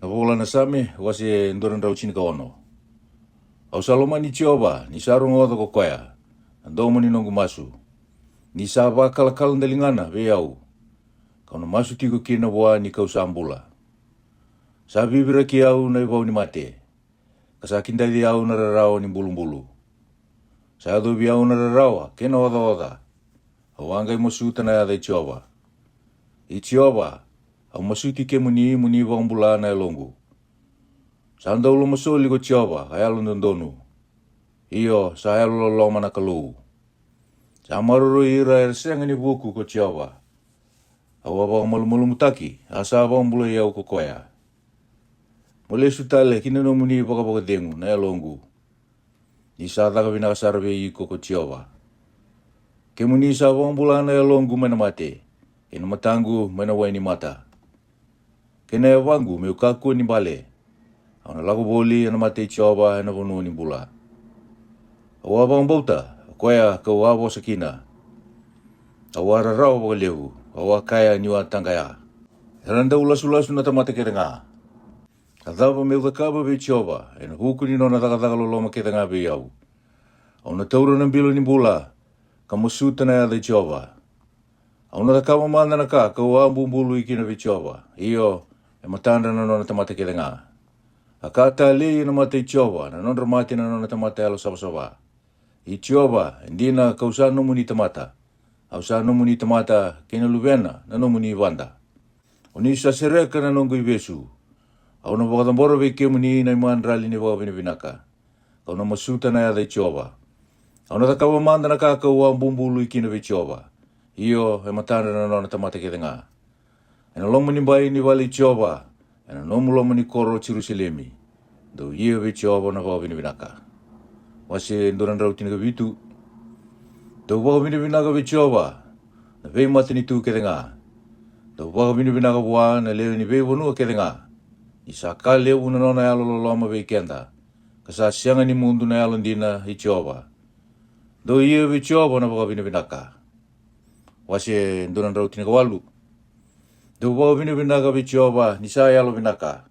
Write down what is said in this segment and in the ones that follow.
Na vola na same wase ndoran rau chini ka ono. Au saloma ni Jehova ni sarunga oda ko kwaya. Andomo ni nongu masu. Ni saba kalakal ndalingana ve au. Kauna masu tiko kina wa ni kau sambula. Sabi bira ki au na ibau ni mate. Kasakindali au na rarao ni bulu-bulu. Sado bi au na rarawa kena oda. Au angai mosuta na yada Jehova. I Jehova au masuti ke muni wambula na elongu. Sanda ulo masoli ko Jehova ayalu ndondonu. Iyo sa ayalu loma na kalu. Sa maruru ira ersenga ni buku ko Jehova. Au aba malu mutaki asa aba mbula yau ko koya. Mole sutale kina no muni baka dengu na elongu. Ni sa taka bina kasarbe iko ko Jehova. Ke muni sa aba mbula na elongu mana mate. Kena matangu mana waini mata. Kena ya wangu meu kaku ni bale. Au na lagu boli ana mate Jehova na vonu ni bula. Au aba mbauta koya kau abo sakina. Au ararau baka lehu. Au akaya niwa tangaya. Randa ulasu na tamata kerenga. Kadava meu kakaba be Jehova. Ena huku ni nona taka loloma kerenga be yau. Au na taura na bilo ni bula. Kamusuta na yada Jehova. Au na takama mana na ka kau ambulu ikina be Jehova. Iyo e matanda na nona tamata kerenga. Akata le na mate Jehova. Na nona mate na nona tamata alo sabasaba. I Jehova ndina kau sa no muni tamata. Au sa no muni tamata kena luvena na no muni vanda. Oni sa sereka na nongo ibesu. Au na wakatambora veke muni na iman rali ni waka vinaka. Kau na masuta na yada Jehova. Au na takawa manda na ka kau ambumbulu ikina be Jehova. Iyo e matanda na nona tamata kerenga. Ena lomo ni bai ni wali Jehova. Ena nomu lomo ni koro Jerusalemi. Do iyo be Jehova na waka vinaka. Wase ndoran rau tina ka vitu. Do waka vinaka be Jehova. Na vei mata ni tu kerenga. Do waka vinaka wa na leo ni vei wonua kerenga. Isa ka leo na nona yalo loloma vei kenda. Kasa sianga ni mundu na yalo ndina i Jehova. Do iyo be Jehova na waka vinaka. Wase ndoran rau tina ka walu. Do waka vinaka be Jehova nisa yalo vinaka.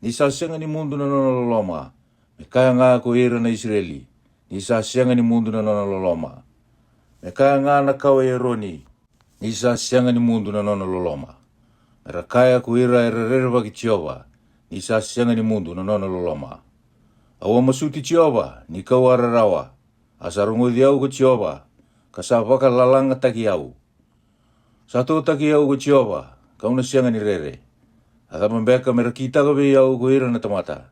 Nisa sianga ni mundu na nona loloma. Me kaya nga ko era na Israeli. Nisa sianga ni mundu na nona loloma. Me kaya nga na kawa eroni. Nisa sianga ni mundu na nona loloma. Mera kaya ko era bagi Jehova. Nisa sianga ni mundu na nona loloma. Awa masuti Jehova ni kawa ararawa. Asarungo diau ko Jehova. Kasapaka lalanga taki au. Sato taki au ko Jehova. Kauna sianga ni rere. Ada membeka mera kita ko be au ko era na tamata.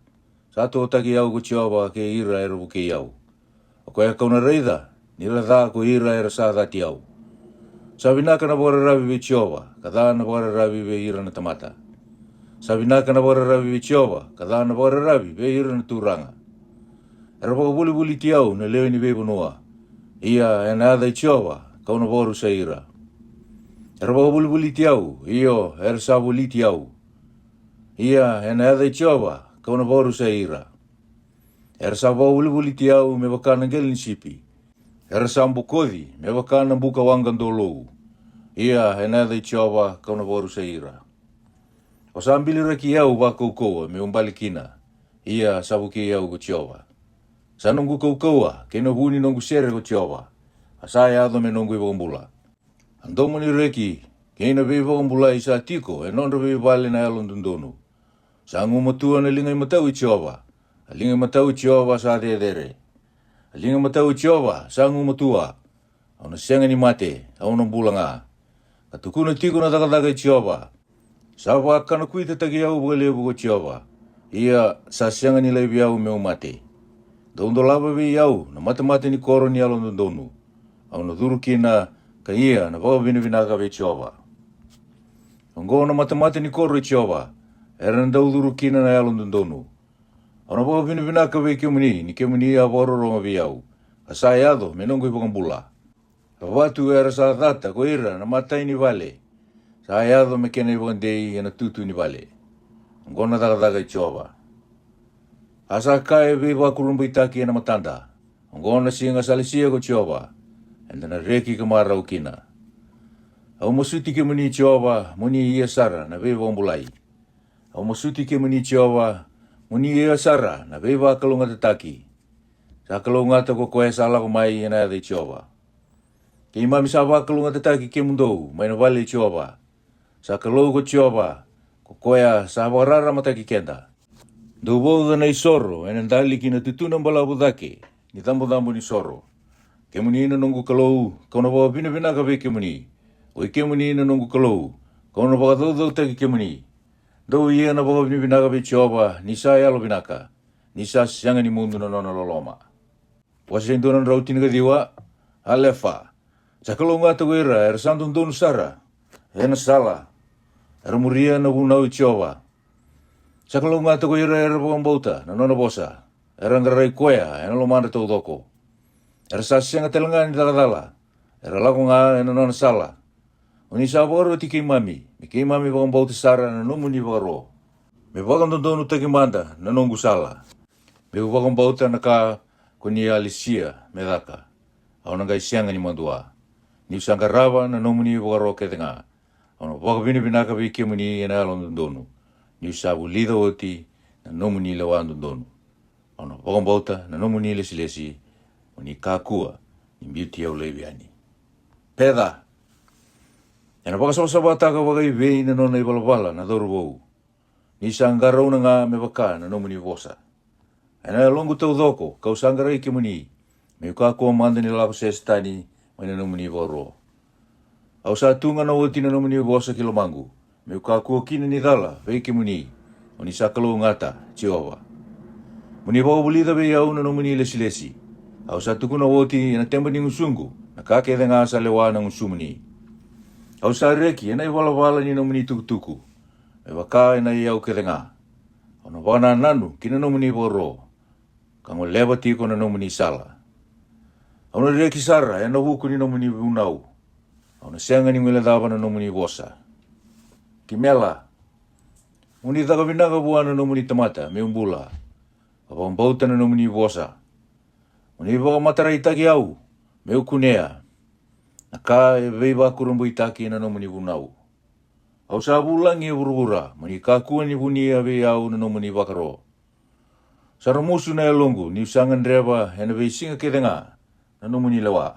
Sato taki au ko Jehova ke ira eru ke au. Ako ya kauna reida, nila dha ko ira era sa dhati au. Sabinaka na bora rabi be Jehova, kadha na bora rabi be ira na tamata. Sabinaka na bora rabi be Jehova, kadha na bora rabi be ira na turanga. Era paka buli ti au na leo ni be bonua. Ia ena adha Jehova, kauna boru sa ira. Era paka buli ti au, iyo era sa buli ti au. Ia ena adha Jehova, kauna boru sa ira. Era sa buli ti au me wakana gelin sipi. Era sa mbukodi me wakana mbuka wangandolou. Ia ena adha Jehova, kauna boru sa ira. O sa ambili raki au wakaukoa me umbali kina. Ia sabuki au ko Jehova. Sa nongu kaukoa, kena huni nongu sere ko Jehova. Asaya ado me nongu iwambula. Andomo ni reki, kena be iwambula isa tiko, e nonra be vale na alon dundonu. Sa ngu matua na linga matau i Jehova. A linga matau i Jehova sa dere. A linga matau i Jehova, sa ngu matua. Au na senga ni mate, au na mbulanga. Katukuna tiko na takataka i Jehova. Sa wakana kuita taki au bukalebu ko Jehova. Ia sa senga ni laibi au meu mate. Dondo laba be yau na mate ni koro ni alon dondonu. Au na dhuru kina ka ia na waka vinaka be Jehova. Ongo na mate ni koro i Jehova. Era na dhuru kina na alon dondonu. Au na waka vinaka be kemuni ni kemuni a waroroma be yau. Asaya ado me nongo ipakambula. Watu era sa data ko ira na matai ni vale. Sa ado me kena ipakandei na tutu ni vale. Ongo na takataka i Jehova. Asa kai be wakurumba itaki na matanda. Ongo na singa salisia ko Jehova. Enda na reki kamara ukina. Au masuti ke muni Jehova muni ia sara na be wambulai. Au masuti ke muni Jehova, muni ea sara na veiva kalunga te taki. Sa kalunga te ko koe sa lako mai ena de Jehova. Ke imami sa kalunga te taki ke mundou, mai na vale Jehova. Sa kalunga ko Jehova, ko koea sa warara mataki kenda. Duwoga na isoro, ena ndali ki na tutuna mbala budake, ni tambo ni soro. Ke muni ina nungu kalou, kauna wawa bina ka ve ke muni. O ke muni ina nungu kalou, kauna wawa dou taki ke muni. Dou ia na wawa bina ka ve Jehova, ni sa yalo binaka, ni sa sianga ni mundu na nona loloma. Wasa indonan rau tinaga diwa, alefa. Sa kalou ngata wera, era santun donu sara, ena sala, era muria na wunau Jehova. Sa kalou ngata wera era bauta, na nona bosa, era ngarai koea, ena lomanda tau doko. Era sa sianga telanga ni daladala, era laku nga ena nona sala. Oni sa waro ti ke mami bauta sara na nomu ni waro. Me wakam donu taki manda, na nongu sala. Me wakam bauta na ka kuni Alicia medaka. Au nanga isianga ni mandua. Ni usanga rawa na nomu ni waro ke tenga. Au waka binaka wiki muni ena alon donu. Ni usabu lida oti na nomu ni lewa donu. Au wakam bauta na nomu ni lesi. Ni kakua ni beauty au leviani. Peda. Ena waka sama taka waka i vei na nona i walawala na doru wou. Ni sangara una nga me waka na nomu ni wosa. Ena longu tau doko, kau sangara i ke muni. Me kakua manda ni lako sestani mai na nomu ni waro. Au sa tunga na oti na nomu ni wosa ki lomangu. Me kakua kina ni dala vei ke muni. O ni sakalo ngata, Jehova. Muni wau bulida vei au na nomu ni lesi. Au sa tukuna oti na temba ni ngusungu. Na kake de nga sa lewa na ngusumuni. Au sa reki ena i wala ni nomu ni tukutuku. Me waka ena i au ke de nga. Au na wana nanu kina nomu ni waro. Kango lewa tiko na nomu ni sala. Au na reki sara ena huku ni nomu ni unau. Au na senga ni ngwele dava na nomu ni wosa. Kimela. Muni taka vinaka bua na nomu ni tamata, me umbula. Apa mbauta na nomu ni wosa. Muni waka matara itaki au, me ukunea. Na ka e veiva kurumbu itaki na nomu ni unau. Au sa bulangi e urura, muni kakua ni vunia vei au na nomu ni wakaro. Saramusu na elongu, ni usangan rewa, ena vei singa kedenga, na nomu ni lewa.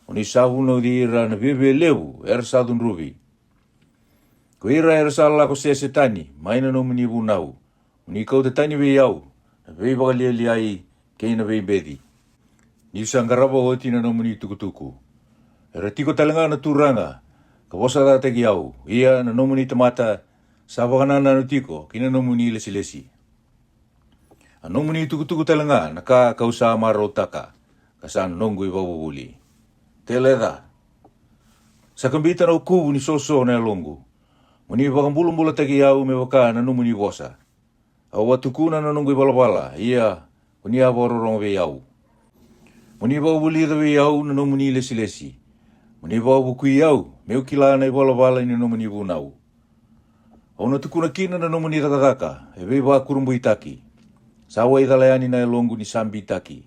Uni sahu no di ira na vive lewu, era sadun ruvi. Ko ira era sala ko se tani, mai na nomu ni vunau. Uni kau te tani vei au, na vei wakalia liai, kei na vei bedi. Ni usangaraba oti na nomu ni tukutuku. Era tiko talanga na turanga, ka wosa da teki au, ia na nomu ni tamata, sa wakanana no tiko, kina nomu ni lesi. A nomu ni tukutuku talanga, na ka kausa maro taka, kasan nongu i wawuli. Te leda. Sa kambita na ukubu ni soso na longu. Muni wakambulumbula teki au me waka na nomu ni wosa. Au watukuna na nongu i walawala, ia, uni a warorong vei au. Muni wawuli da vei au na nomu ni lesi. Muni wawukui au, me ukila na i walawala ni nomu ni wunau. Au na tukuna kina na nomu ni takataka, e vei wakurumbu itaki. Sawa i dalayani na longu ni sambi itaki.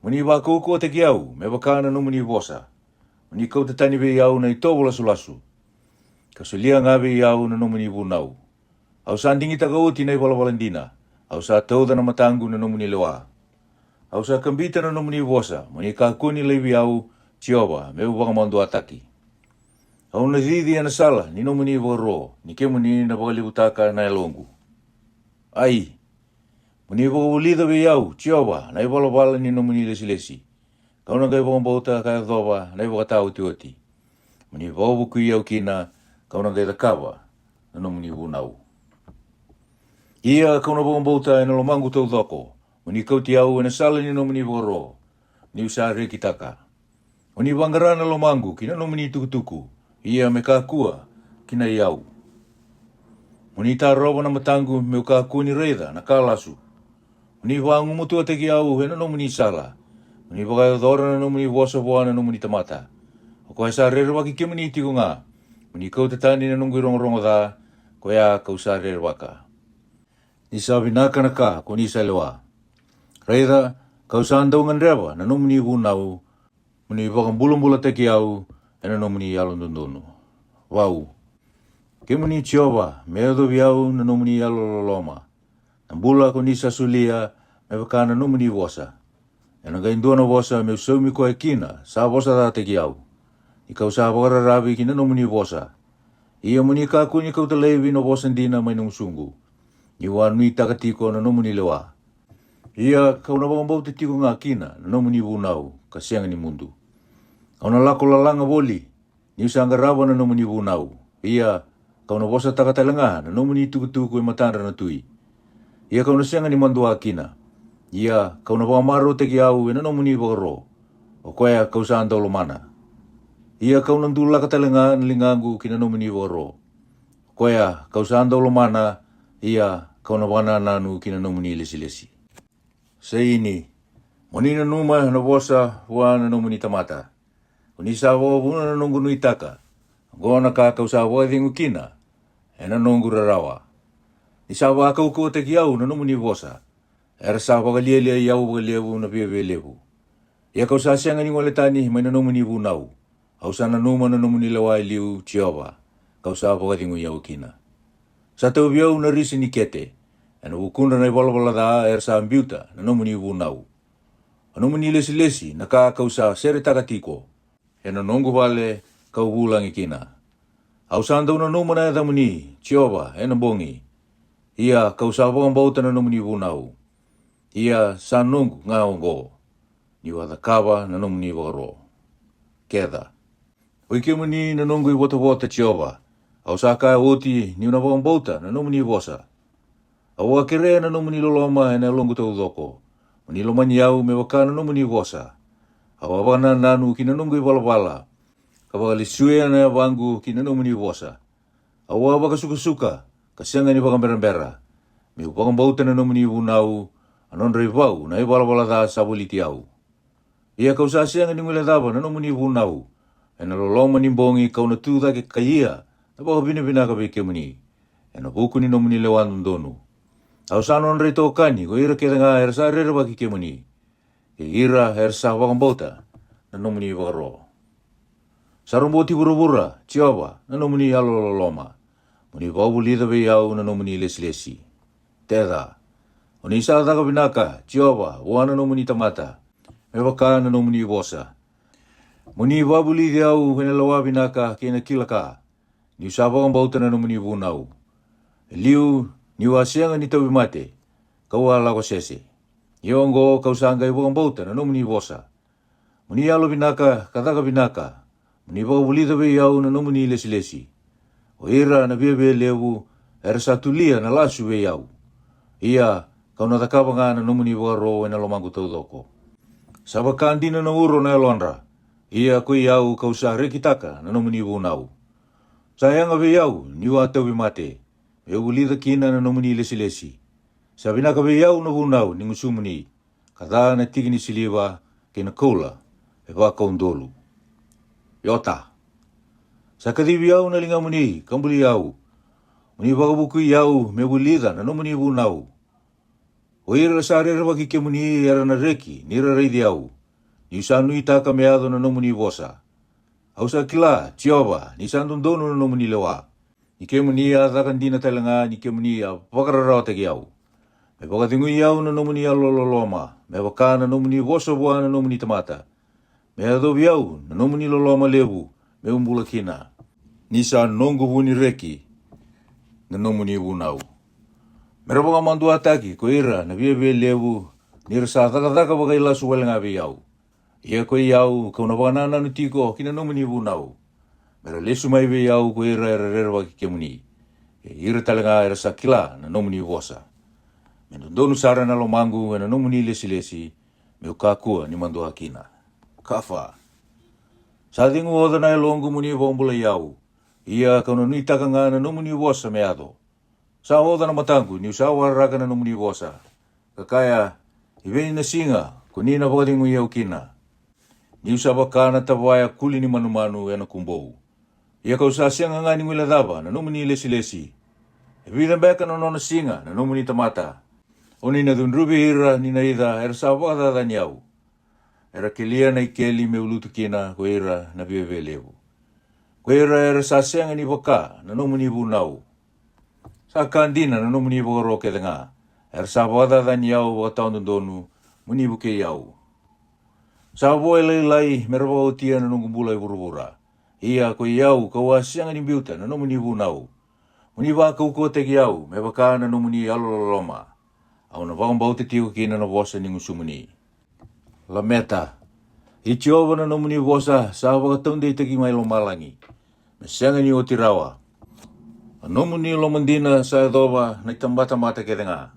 Muni wakauko teki au, me waka na nomu ni wosa. Muni kau te tani vei au na i tobo lasu. Kasulia ngā vei au na nomu ni wunau. Au sa ndingi taka oti na i walawalandina. Au sa tauda na matangu na nomu ni lewa. Au sa kambita na nomu ni wosa. Muni kakuni lewi au Jehova, me wakamandu ataki. Au na didi ana sala, ni nomu ni waro, ni ke muni na wakalibutaka na elongu. Ai, muni wakawulida vei au, Jehova, na i walawala ni nomu ni lesi. Kauna kai wakambauta kai dhoba, na i wakatau oti. Muni wawukui au kina, kauna kai takawa, na nomu ni wunau. Ia kauna wakambauta ena lomangu tau dhoko, muni kauti au ena sala ni nomu ni waro, ni usare kitaka. Muni wangarana lomangu, kina nomu ni tukutuku, ia me kakua, kina iau. Muni taroba na matangu, me kakua ni reida, na kalasu. Muni wangu mutua teki au, ena nomu ni sala. Muni wakayodora na nomu ni wosa na nomu ni tamata. Ko e sa rere waki ke muni tiko ngā. Muni kau te tani na nungu i rongorongo dha, ko ea kau sa rere waka. Ni sa vinaka na ka, ko ni sa lewa. Reida, kau sa andaungan rewa, na nomu ni wunau, muni wakambulumbula teki au, ena nomu ni alondondonu. Wau. Ke muni Jehova, mea do viau na nomuni alololoma. Na bula ko nisa sulia, me wakana nomuni vosa. E na gaindua na vosa me usaumi ko e kina, sa vosa da te ki au. I kau sa wakara ravi ki na nomuni vosa. Ia muni ka kuni kau te leivi no vosa ndina mai nung sungu. I wanui takatiko na nomuni lewa. Ia kau na wambau te tiko ngā kina, na nomuni vunau, ka sianga ni mundu. Kau na lako lalanga woli, ni usanga rawa na nomuni vunau. Ia kau na vosa takatalenga, na nomuni tukutuku e matanda na tui. Ia kau na sianga ni mandua kina. Ia kau na wamaro te ki au e na nomuni wakaro. O koea kau sa andolo mana. Ia kau na ndula katalenga na lingangu ki na nomuni wakaro. Koea kau sa andolo mana, ia kau na wana nanu ki na nomuni lesi-lesi. Seini, moni na numa na vosa wa na nomuni tamata. Kuni sa wawuna na nungu nui taka. Gona ka kau sa wadhingu kina, e na nungu rarawa. Ni sa wakau ko te ki au na nomuni vosa. Era sa wakalielia iau wakalevu na piawe levu. Ia kau sa sianga ni ngoletani mai na nomuni vunau. Au sa na numa na nomuni lawai liu Jehova. Kau sa wakathingu iau kina. Sa tau viau na risi ni kete. E na wukunda na iwalawala da era sa ambiuta na nomuni vunau. A nomuni lesi-lesi na ka kau sa sere takatiko. E na nongu wale kau wulangi kina. Au sa andau na numa na edamuni, Jehova, e na bongi. Ia kau sa wakambauta na nomuni vunau. Ia sa nongu ngā ongo. Ni wadakawa na nomuni wakaro. Keda. Oike muni na nongu i wata Jehova. Au sa ka oti ni una wakambauta na nomuni vosa. Au akere na nomuni loloma e na longu tau doko. Mani lomani au me waka na nomuni vosa. Au awana nanu ki na nongu i walawala. Ka wakalisue na wangu ki na nomuni vosa. Au waka suka-suka, ka sianga ni wakamberambera. Me wakambauta na nomuni vunau, anondra i wau na i walawala da sabuliti au. Ia kau sa sianga ni ngule dava na nomuni vunau. E na loloma ni bongi kau na tūda ke kaia, na wakabina ka veke muni. E na buku ni nomuni lewanun donu. Au sa nondra i tōkani, ko ira keda ngā era sa rere waki ke muni. E ira era sa wakambauta na nomuni wakaro. Saramboti wura-wura, Jehova, na nomuni alololoma. Muni wawuli dawe au na nomuni lesi-lesi. Teda. Oni sa taka binaka, Jehova, wana nomuni tamata. Me waka na nomuni vosa. Muni wawuli di au hene lawa binaka kena kilaka. Ni sa wakambauta na nomuni vunau. Liu, ni wasianga ni tawi mate. Kau alako sese. Iongo kau sanga i wakambauta na nomuni vosa. Muni alo binaka, kataka binaka. Muni wawuli dawe au na nomuni lesi-lesi. O ira na bia lewu, era satulia na lasu we au. Ia, kau na takawa ngā na nomuni wakaro e na lomangu tau doko. Sa wakandina na uro na elonra. Ia koi au kau sa rekitaka na nomuni vunau. Sa yanga we au, ni wa tawi mate. E ulida kina na nomuni lesi-lesi. Sa binaka we au na vunau ni ngusumuni. Kada na tiki ni siliwa kina koula e waka undolu. Yota. Sa kadiwi au na linga muni, kambuli au. Muni wakabuku au me ulida na nomuni vunau. O ira sa rere waki ke muni era na reki, nira reidi au. Ni sa nui taka meado na nomuni vosa. Au sa kila, Jehova, ni sa ndondonu na nomuni lewa. Ni ke muni a takandina talanga, ni ke muni a wakararao te ki au. Me wakatingui au na nomuni alololoma. Me waka na nomuni vosa bua na nomuni tamata. Me adobi au na nomuni loloma lewu, me umbula kina. Ni sa nongu vuni reki, na nomuni vunau. Mera waka mandu ataki, ko ira na via lewu, nira sa taka wakaila suwele ngā vi au. Ia koe au, kau na wanana nu tiko, kina nomuni vunau. Mera lesu mai vi au, ko ira era rere waki ke muni. E ira talenga era sa kila na nomuni vosa. Me ndonu sara na lomangu, na nomuni lesi-lesi, me ukakua ni mandu akina. Kafa. Sa dingu oda na longu muni vombula iau. Ia kau na nui taka ngā na nomuni vosa me ado. Sa oda na matangu, ni usa waraka na nomuni vosa. Kakaya, iwei na singa, ko nina wakadingu iau kina. Ni usa wakana tawaya kuli ni manu-manu e na kumbou. Ia kau sa sianga ngā ni ngwila dava na nomuni lesi-lesi. E vida beka na nona singa na nomuni tamata. O nina dunrubi hira ni na ida era sa wakadada ni au. Era kelia na ikeli me ulutu kina ko ira na vive levu. Ko Koe sa senga ni waka na nomu ni bunau. Sa kandina na nomu ni wakaro ke denga. Sa wada dani au wakataundu donu muni buke yau. Sa boe lai merwa o tia na nungu bulai burubura. Ia ko yau ka wa senga ni biuta na nomu ni bunau. Muni waka uko te ki au me waka na nomu ni alololoma. Au na wakambau te tiu ki na na wosa ni ngusumuni. La meta. I tiova na nomu ni wosa sa wakataunde i teki mai lo malangi. Me senga ni o tirawa. Nomu ni lo mandina sa edoba na itambata mata ke denga.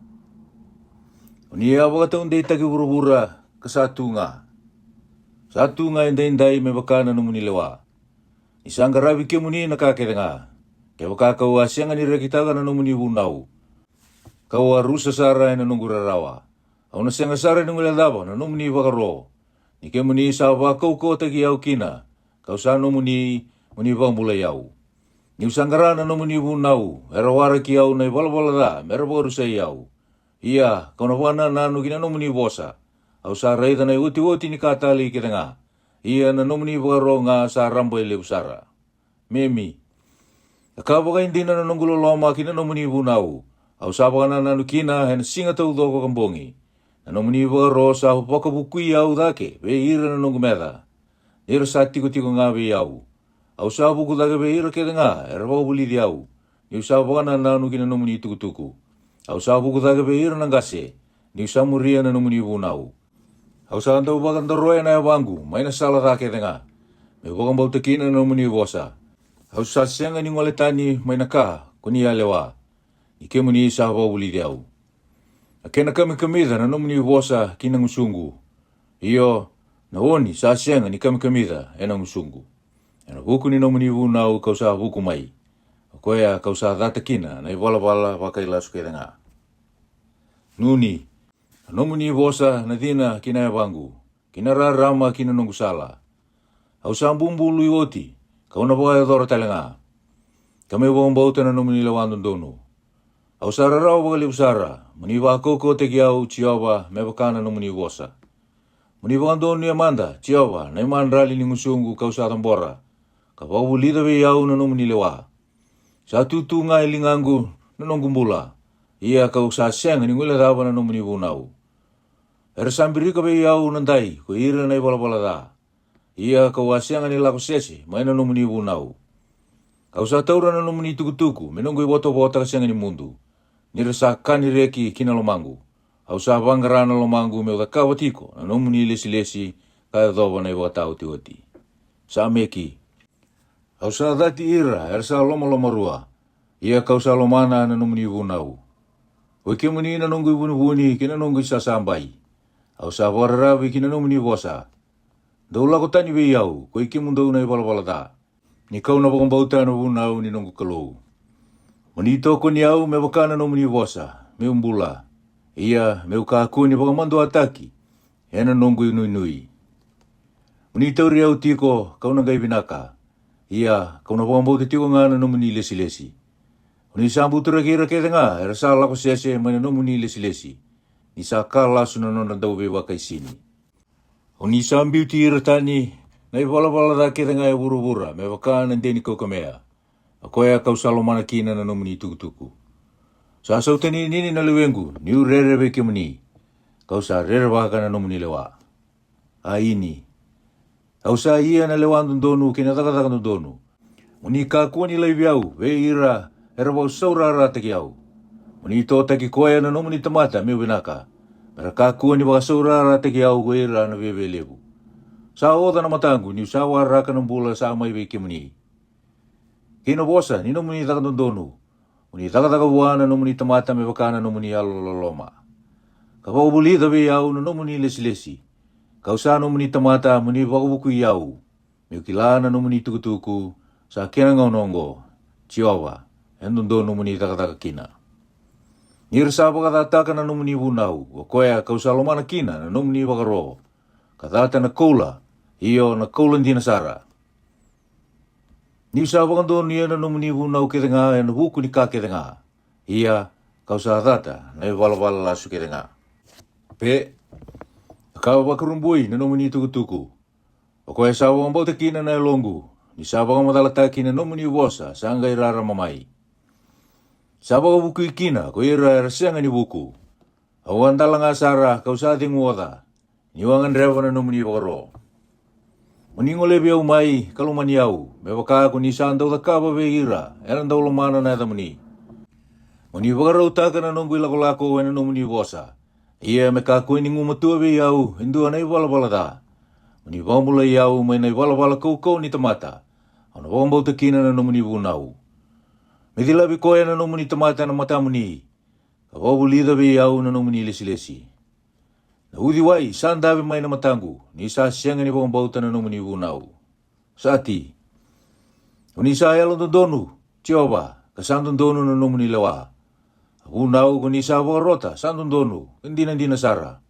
Ni a wakataunde i teki burubura ka satu nga. Satu nga indai me waka na nomu ni lewa. I sangarawi ke muni na ka ke denga. Ke waka kau a senga ni rekitaga na nomu ni bunau. Kau a rusa sara na nungu rarawa. Au na senga sara ni ngule daba na nomu ni wakaro. Ni ke muni sa wakau ko teki au kina. Kau sa nomu ni wambula yau. Ni usangara na nomu ni bunau. Erawara ki au na iwala da. Mera warusa yau. Ia, kau na wana na anu kina nomu ni wosa. Au sa reida na uti ni katali ke denga. Ia na nomu ni wakaro nga sa rambo ile usara. Memi. Ka waka indina na nungu loloma kina nomu ni bunau. Au sa waka na anu kina hena singa tau doko kambongi. Na nomu ni wakaro sa hupaka bukui au dake. Ve ira na nungu meda. Nira sa tiko nga ve au. Au sa buku dake ve ira ke denga. Era waka buli di au. Ni sa waka na anu kina nomu ni tukutuku. Au sa buku dake ve ira nangase. Ni sa muria na nomu ni bunau. Au sa anta waka ndaroe na wangu. Maina sala dake denga. Me waka mbau te kina na nomu ni wosa. Au sa senga ni ngole tani maina ka. Kuni alewa. Ni ke muni sa waka buli di au. Kena kami kamida na nomu ni wosa kina ngusungu. Iyo, na oni sa senga ni kami kamida ena ngusungu. Ena buku ni nomu ni bunau kau sa buku mai. Koea kau sa data kina na iwala waka ila suke denga. Nuni, nomu ni wosa na dina kina wangu. Kina rarama kina nungu sala. Au sa bumbulu ioti, kau na waka edora talenga. Kami wambauta na nomu ni lawandun donu. Au sa rarau waka usara. Muni wakoko te ki au Chiova me wakana nomu ni wosa. Muni wakandonu ni amanda Chiova na iman rali ni ngusungu kau sa tambora. Ka wawulida ve au na nomu ni lewa. Sa tutu nga ilingangu na nongumbula. Ia kau sa senga ni ngule daba na nomu ni bunau. Era sambirika ve au nandai ko ira na iwala da. Ia kau asenga ni lako sesi mai na nomu ni bunau. Kau sa taura na nomu ni tukutuku me nongu iwoto-wota ka senga ni mundu. Nira sa kani reki kina lomangu. Au sa wangarana lomangu me uda kawatiko na nomu ni lesi kaya dhoba na iwa tau tiwati. Sa meki. Au sa dati ira era sa loma rua. Ia kau sa lomana na nomu ni bunau. O ke muni na nongu ibuni kina nongu sa sambai. Au sa wararawi kina nomu ni wosa. Daula ko tani we iau ko ike mundau na iwala da. Ni kau na wakambauta na bunau ni nongu kalou. Manito ko ni au me wakana nomu ni wosa, me umbula. Ia me ukaku ni wakamandu ataki, ena nongu inui. Manito ri au tiko kau na gaibinaka. Ia kau na wakambau te tiko ngana nomu ni lesi. Uni sambu turakira ke denga, era sa lako sese mana nomu ni lesi. Ni sa kalasu na nona daube wakai sini. Uni sambiu tira tani, na iwala da ke denga e burubura, me wakana ndeni kokamea. Akoya kau salomana kina na nomu ni tukutuku. Sa sautani nini na lewengu, ni urere veke muni. Kau sa rere waka na nomu ni lewa. Aini. Au sa ia na lewandun donu kina takataka donu. Uni kakua ni laiviau, ve ira, era wau saurara taki au. Uni to taki koya na nomu ni tamata, me winaka. Mera kakua ni waka saurara taki au ko ira na veve levu. Sa oda na matangu, ni usawa raka ng bula sa amay veke muni. Kino bosa, ni nomu ni takatun donu. Uni takataka wana nomu ni tamata me wakana nomu ni alololoma. Kapau bulida ve au na nomu ni lesi. Kau sa nomu ni tamata muni wakabuku iau. Me ukilana nomu ni tukutuku sa kena ngonongo. Chiova, endun do nomu ni takataka kina. Nirsa wakatataka na nomu ni bunau. Wakoya kau sa lomana kina na nomu ni wakaro. Katata na koula, iyo na koula ndi nasara. Ni sa wakando niya na nomu ni bunau ke denga na buku ni ka ke denga. Ia kau sa data na wala lasu ke denga. Pe kau wakarumbui na nomu ni tukutuku. Wakoya sa wakambau te kina na longu. ni sabaka matalataki na nomu ni vosa, sanga irara mamai. Sabaka buku ikina, ko ira rasianga ni buku. Awandala nga sara, kau sa ating wada, niwangan rewa na nomu ni vakaro. Maningole biau mai, kalumani au, me baka ako ni saan daw takaba be ira, eran daw lumana na tamani. Mani vakaro utaka na nongu ilako-lako na nomu ni vosa. Ia me kako ini ngumatua be au, hindu anay wala-wala da. Mani vambula iau may nay wala-wala kau ni tamata. Ano vambau takina na nomu ni vunau. Medi labi koya na nomu ni tamata na mata muni. Kavabulida be iau na nomu ni lesi-lesi. Na udi wai, saan dabi may na matangu, ni sa siyanga ni vambau na nomu ni vunau. Sati. Unisa ayalo donu, Jehova, kasandun donu na nomu ni lewa. Vunau kuni sa rota, sandun donu, hindi na sara.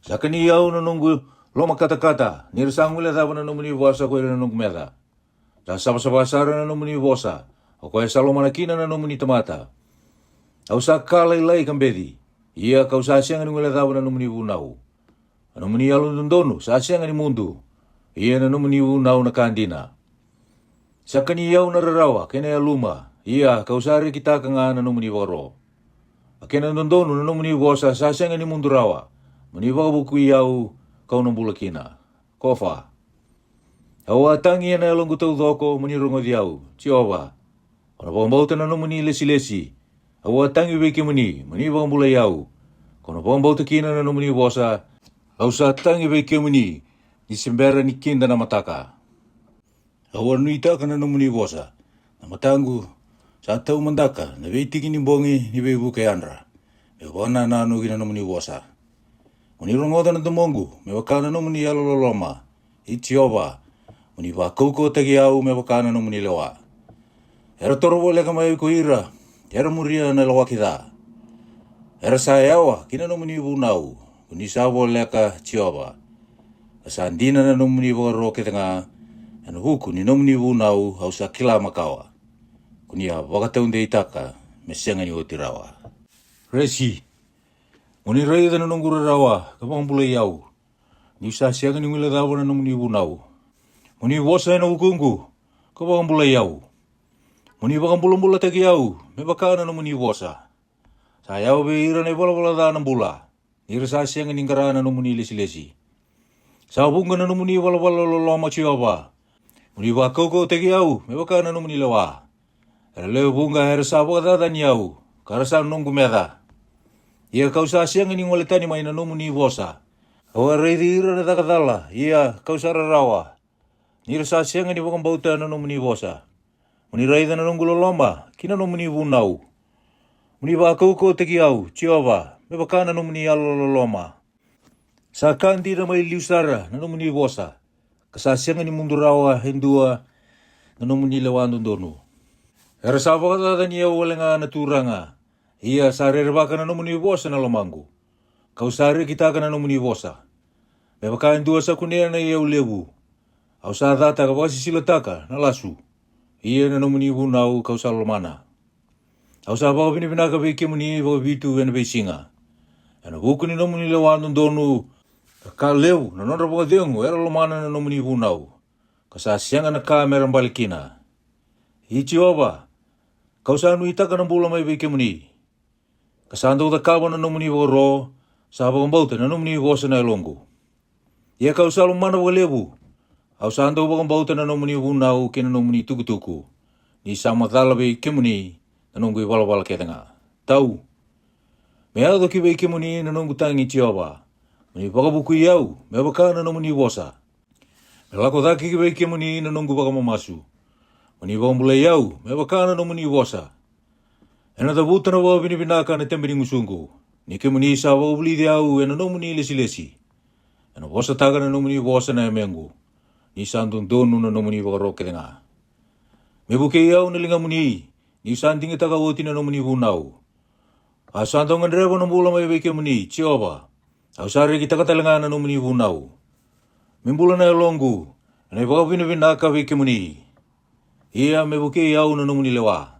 Sa kaniyau na nunggu loma kata-kata, nirsangula tapa na nomu ni vosa ko na nunggu meda. Sa sabasara na nomu ni vosa, o kaya sa loma nakina na nomu ni tamata. Au sa kalay-lay kambedi, iya kau sa siyang ni ngula tapa na nomu ni vunau. Ano ni alun donu, sa siyang ni mundu, iya na nomu ni vunau na kandina. Sa kaniyau na rarawa, kena luma, iya kau sari kita ka nga na nomu ni varo. Akena nondono na nomu ni vosa, sa siyang ni mundu rawa, maniwa buku iau kau nang bulakina. Kofa. Hawa tangi na along gutaw doko manirungo diau. Jehova. Kona pambauta na nomu ni lesi-lesi. Hawa tangi beki mani, maniwa ang bulayau. Kona pambauta kina na nomu ni vosa. Hausa tangi beki mani, ni simbera ni kinda na mataka. Hawa nuita ka na nomu ni vosa. Na matangu, sa tau mandaka, na veitiki ni bongi ni bebu kay anra. Ewana na anugi na nomu ni vosa. Manirungo na tumongu, me wakana nomu ni alololoma. Jehova. Muni wakauko tagi au me wakana no muni lewa. Era toro wole kamai ko ira. Era muria na lewa kita. Era sayawa kina no muni vunau. Kuni sa wole ka Jehova. Asandina na no muni wakaro kita nga. Ano huku ni no muni vunau hau sa kila makawa. Kuni ya wakataunde itaka me senga ni otirawa. Resi. Muni raida na nungura rawa kapang bulay yau. Ni sa siyaga ni wila dawa na no muni vunau. Muni vosa na ukungu, ko bakang bulay yau. Muni bakang bulang-bula tagi yau, may baka na muni vosa. Sa yau be ira na wala-wala da ng bula. Ira sa siyang iningkara na muni lesi-lesi. Sa bunga na muni wala-wala loloma Jehova. Muni bakau ko tagi yau, may baka na muni lawa. Era leo bunga era sa baka dadan yau, karasa nung gumeda. Ia kau sa siyang iningwalitani may na muni vosa. Awa reidi ira na takatala, ia kau sa rarawa. Nira sa siyang ni wakang bauta na muni vosa. Muni raida na nung guloloma, kina no muni vunau. Muni wakau ko teki au, Jehova, me baka na muni alololoma. Sa kandi na may liusara na muni vosa. Kasasiyang ni mundurawa, hindua, na muni lewandong dono. Era sa wakata niya wala nga natura nga. Iya sa rerbaka na muni vosa na lomangu. Kausari kita ka na muni vosa. Me baka hindua sa kunera na iya ulebu. Au sa data ka wakasi silataka na lasu. Iya na muni vunau kau sa lomana. Au sa baka pinipinaka beki muni baka bitu vena besinga. Ano buku ni muni lewandong donu. Kaleu na nonra baka dengu era lomana na muni vunau. Kasasiyang na kamera balikina. Jehova. Kau sa anuita ka ng bula may beki muni. Kasando da kawa na muni voro. Sa bakang bauta na muni vosa na ilonggo. Iya kau sa lomana baka lebu. Au sando bakang bauta na muni vunau kina muni tuku-tuku. Ni sama talabe kimuni na nunggu wala-wala kaya nga. Tau. Me au doki be kimuni na nunggu tangi Jehova. Muni baka buku iau, me baka na muni vosa. Me lako daki be kimuni na nunggu baka mamasu. Muni baka mula iau, me baka na muni vosa. Ena tabuta na wawa binibinaka na tembeni ngusungu. Ni kimuni sa wawa buli diau ena muni lesi-lesi. Ena vosa taga na muni vosa na emengu. Ni sandung donu na muni wakaro kaya nga. Me buke iau na linga muni. Ni sanding itaka woti na muni vunau. Asandong ang rewa ng bula may beke muni, Jehova. Au sari kita katalanga na muni vunau. Mimbula na ilonggu. Anay baka binibinaka beke muni. Iya me buke iau na muni lewa.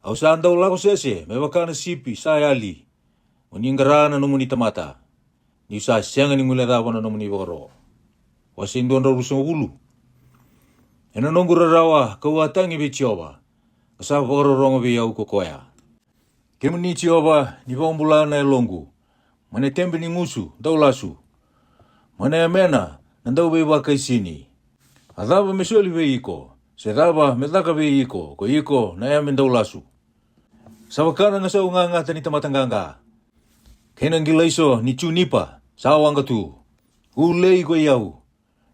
Au sandaw lako sese, me baka na sipi, sayali. Muninggara na muni tamata. Ni sa siyangan ni mula dawa na muni wakaro. Wasin doon raw sa ulo. Ena nongura rawa kau atangi be Jehova. Kasa vororongo be iau kokoya. Kemuni Jehova ni vaumbula na elongu. Mane tembe ni ngusu, dau lasu. Mane amena, nandau be wakai sini. Adhava mesoli be iko. Se dava medaka be iko, ko iko na yamen dau lasu. Sawakana nga sa unganga tani tamatanganga. Kena ngilaiso ni chunipa, sawanga tu. Ulei ko iau.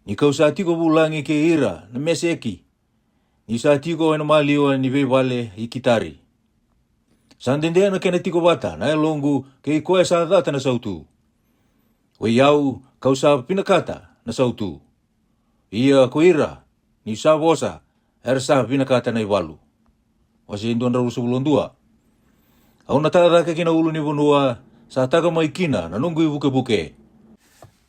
Ni kau sa tiko bulangi ke ira na meseki. Ni sa tiko ena maliwa ni be vale ikitari. Sandendea na kena tiko bata na elongu ke ikoe sa data na sautu. O iau kau sa pinakata na sautu. Ia ko ira ni sa vosa er sa pinakata na iwalu. Wasi induan raru sebelum dua. Au natada ke kina ulu ni bonua sa taga mai kina na nunggu ibuke-buke.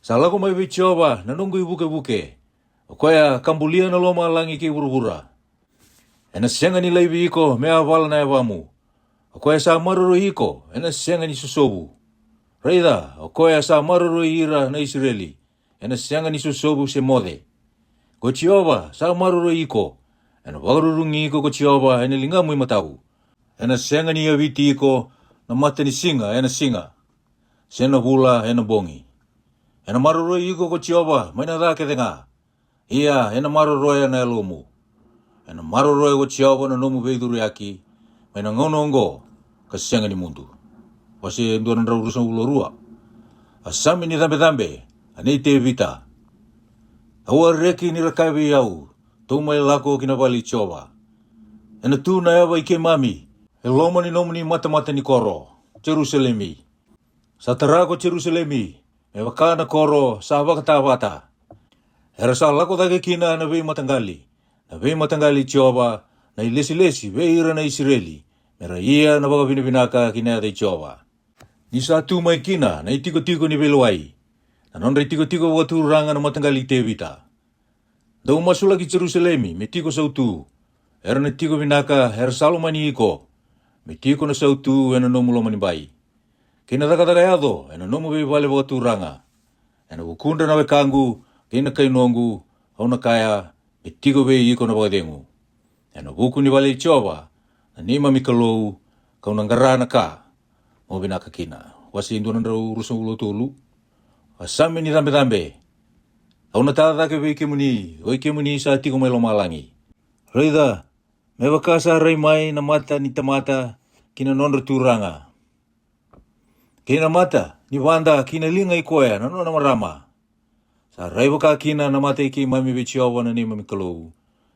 Sa lago mai be Jehova na nunggu ibuke-buke. O koya kambulia na loma langi ke burubura. Ena senga ni laibi iko mea wala na ewamu. O koya sa maruru iko ena senga ni susobu. Reida o koya sa maruru ira na Israeli. Ena senga ni susobu se mode. Ko Jehova sa maruru iko. Ena warurungi iko ko Jehova ena lingamu imatau. Ena senga ni awiti iko na mata ni singa ena singa. Sena bula ena bongi. Ena maruru iko ko Jehova maina dake denga. Ia ena maruru ena elomu. Ena maruru ko Jehova na nomu beiduru yaki. Maina ngonongo kasenga ni mundu. Wasi nduan rauru sa ulorua. Asami ni dambe-dambe anei te vita. Awa reki ni rakai iau. Tumai lako kinabali Jehova. Ena tu na ewa ike mami. E loma ni nomu ni mata-mata ni koro. Jerusalemi. Sa tarako Jerusalemi. E wakana koro sa wakatawata. Era sa lako dake kina na vei matanggali. Na vei matanggali Jehova. Na ilesi-lesi vei ira na Israeli. Mera ia na waka binabinaka kina de Jehova. Ni sa tu mai kina na itiko-tiko ni beluai. Na nonre tiko-tiko waturanga na matanggali te vita. Dau masula ki Jerusalemi me tiko sautu. Era na tiko binaka era salomani iko. Me tiko na sautu ena nomu lomani bai. Kina taka-taka ena nomu be vale waturanga. Ena wukunda na wekangu, kina kainongu, au na kaya, me tiko be iko na wakadengu. Ena wuku ni vale Jehova, na nima mikalou, kau nangarana ka, mo binaka kina. Wasi induan rau rusang ulo tulu. Asami ni dambe-dambe. Au na tatake be ike muni sa tiko mai lomalangi. Reida, me wakasa rai mai na mata ni tamata kina nonra turanga. Kina mata ni wanda kina linga ikoya na nona marama. Sa rai waka kina na mata ike mami be Jehova na nima mikalou.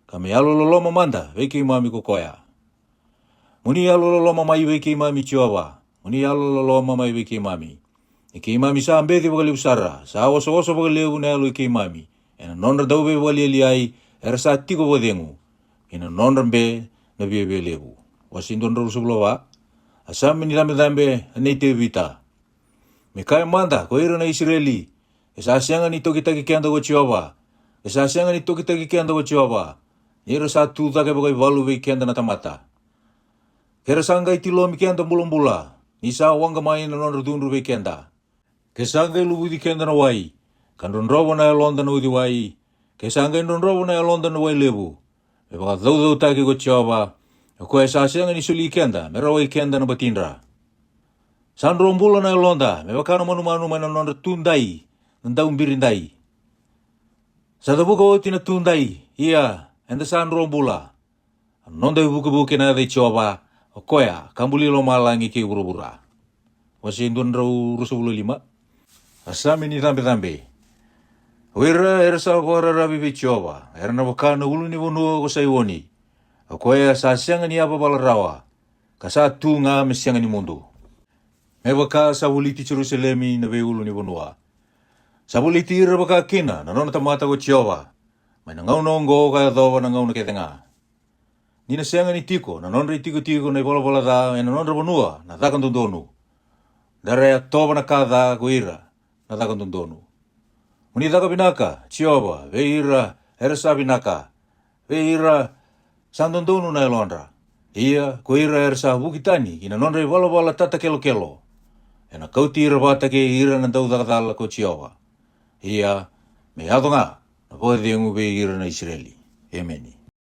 Kami alololoma manda be ike mami kokoya. Muni alololoma mai be ike mami Jehova. Muni alololoma mai be ike mami. Ike mami sa ambeti wakali usara. Sa oso-oso wakali na alo ike mami. Ena nonra dau be wakali eliai era sa tiko wadengu. Ina nonra be na be lebu. Wasindon raru sebelua. Asami ni dambe-dambe anei te vita. Me kaya manda ko ira na Israeli. Esa asianga ni toki-taki kianda ko Jehova. Esa asianga ni toki-taki kianda ko Jehova. Ira sa tu take bagai walu be kianda na tamata. Kera sanga itilomi kianda mbula-mbula. Nisa wanga mai na nonra dunru be kianda. Kesanga ilubu di kianda na wai. Kandon robo na elonda na udi wai. Kesanga indon robo na elonda na wai lebu. Me baka dau take ko Jehova. Ko esa asianga ni suli kianda. Mera wai kianda na batindra. Sandro mbula na elonda. Me baka na manu-manu mai na nonra tundai. Nandau mbirindai. Sa tabuka oti na tundai. Ia. Enda sandro mbula. Nonda ibuke-buke na de Jehova. O koya. Kambuli lo malangi ke burubura. Wasi indon rau rusabulu 5. Asami ni dambe-dambe. Wira era sa wara rabi be Jehova. Era na wakana ulu ni wonua ko saiwoni. O koya sa sianga ni apa balarawa. Kasa tu nga mesianga ni mundu. Me waka sa wuliti Jerusalemi na be ulu ni wonua. Sa wuliti ira waka kina na nona tamata ko Jehova. May nangaunongo kaya dhawa nangauna ketenga. Ni na sianga ni tiko na nonra tiko-tiko na ibola-bola da na nonra wonua na dhakan tundonu. Dara toba na kada ko ira. Natakan tundonu. Muni taka binaka, Jehova, veira, erasa binaka, veira, santundonu na elonra. Ia, koira erasa bukitani, ina nonra wala-wala tata kelo-kelo. Ena kauti ira bata ke ira na tau takatala ko Jehova. Ia, me adonga, na poe dengu be ira na Israeli. Emeni.